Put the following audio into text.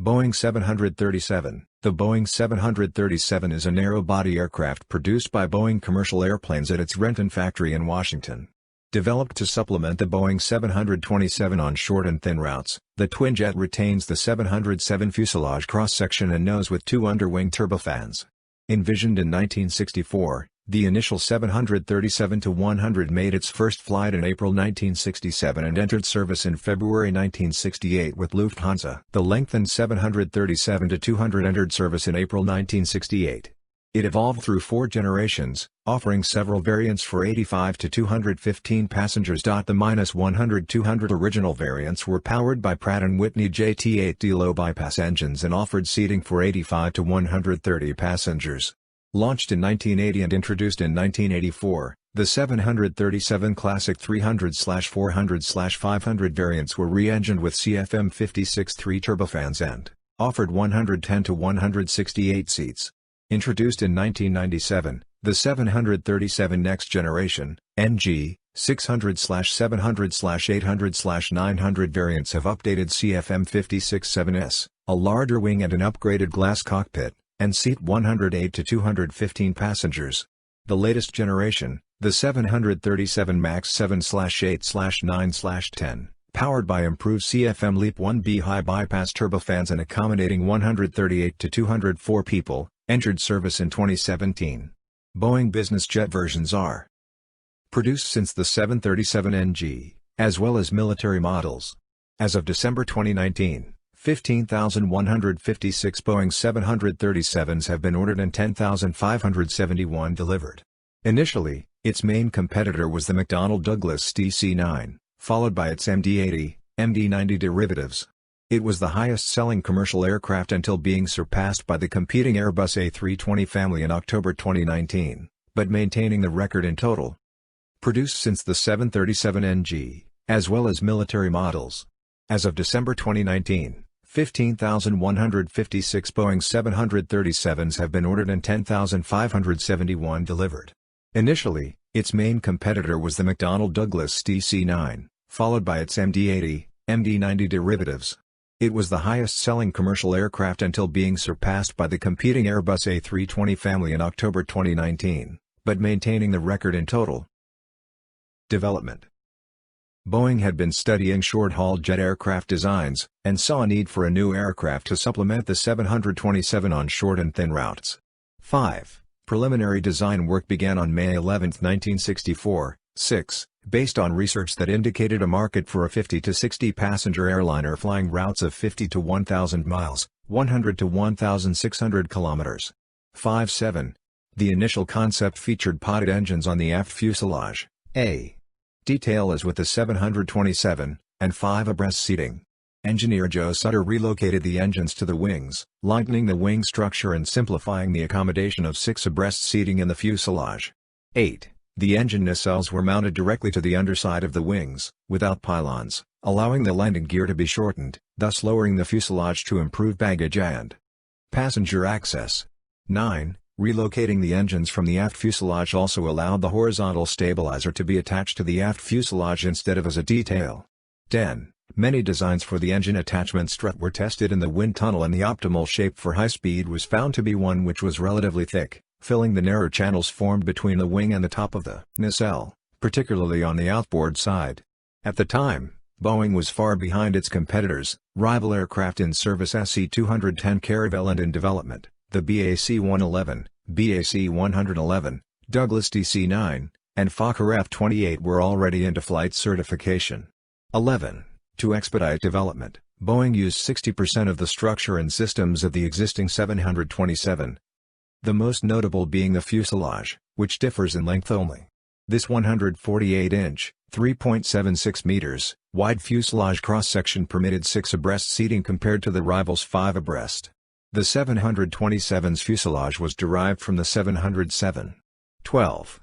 Boeing 737. The Boeing 737 is a narrow-body aircraft produced by Boeing Commercial Airplanes at its Renton factory in Washington. Developed to supplement the Boeing 727 on short and thin routes, the twinjet retains the 707 fuselage cross-section and nose with two underwing turbofans. Envisioned in 1964, the initial 737-100 made its first flight in April 1967 and entered service in February 1968 with Lufthansa. The lengthened 737-200 entered service in April 1968. It evolved through 4 generations, offering several variants for 85 to 215 passengers. The -100-200 original variants were powered by Pratt & Whitney JT8D low-bypass engines and offered seating for 85 to 130 passengers. Launched in 1980 and introduced in 1984, the 737 Classic 300/400/500 variants were re-engined with CFM56-3 turbofans and offered 110 to 168 seats. Introduced in 1997, the 737 Next Generation, NG, 600/700/800/900 variants have updated CFM56-7S, a larger wing and an upgraded glass cockpit, and seat 108 to 215 passengers. The latest generation, the 737 MAX 7/8/9/10, powered by improved CFM LEAP 1B high-bypass turbofans and accommodating 138 to 204 people, entered service in 2017. Boeing business jet versions are produced since the 737 NG, as well as military models. As of December 2019, 15,156 Boeing 737s have been ordered and 10,571 delivered. Initially, its main competitor was the McDonnell Douglas DC-9, followed by its MD-80, MD-90 derivatives. It was the highest-selling commercial aircraft until being surpassed by the competing Airbus A320 family in October 2019, but maintaining the record in total. Produced since the 737 NG, as well as military models. As of December 2019, 15,156 Boeing 737s have been ordered and 10,571 delivered. Initially, its main competitor was the McDonnell Douglas DC-9, followed by its MD-80, MD-90 derivatives. It was the highest-selling commercial aircraft until being surpassed by the competing Airbus A320 family in October 2019, but maintaining the record in total. Development. Boeing had been studying short-haul jet aircraft designs, and saw a need for a new aircraft to supplement the 727 on short and thin routes. 5. Preliminary design work began on May 11, 1964. 6. Based on research that indicated a market for a 50 to 60 passenger airliner flying routes of 50 to 1,000 miles, 100 to 1,600 kilometers. 5.7. The initial concept featured podded engines on the aft fuselage. A. Detail as with the 727, and 5 abreast seating. Engineer Joe Sutter relocated the engines to the wings, lightening the wing structure and simplifying the accommodation of 6 abreast seating in the fuselage. 8. The engine nacelles were mounted directly to the underside of the wings, without pylons, allowing the landing gear to be shortened, thus lowering the fuselage to improve baggage and passenger access. 9. Relocating the engines from the aft fuselage also allowed the horizontal stabilizer to be attached to the aft fuselage instead of as a detail. 10. Many designs for the engine attachment strut were tested in the wind tunnel, and the optimal shape for high speed was found to be one which was relatively thick, filling the narrow channels formed between the wing and the top of the nacelle, particularly on the outboard side. At the time, Boeing was far behind its competitors, rival aircraft in service SC-210 Caravelle and in development, the BAC-111, BAC-111, Douglas DC-9, and Fokker F-28 were already into flight certification. 11. To expedite development, Boeing used 60% of the structure and systems of the existing 727. The most notable being the fuselage, which differs in length only. This 148-inch, 3.76 meters, wide fuselage cross-section permitted 6 abreast seating compared to the rival's 5 abreast. The 727's fuselage was derived from the 707. 12.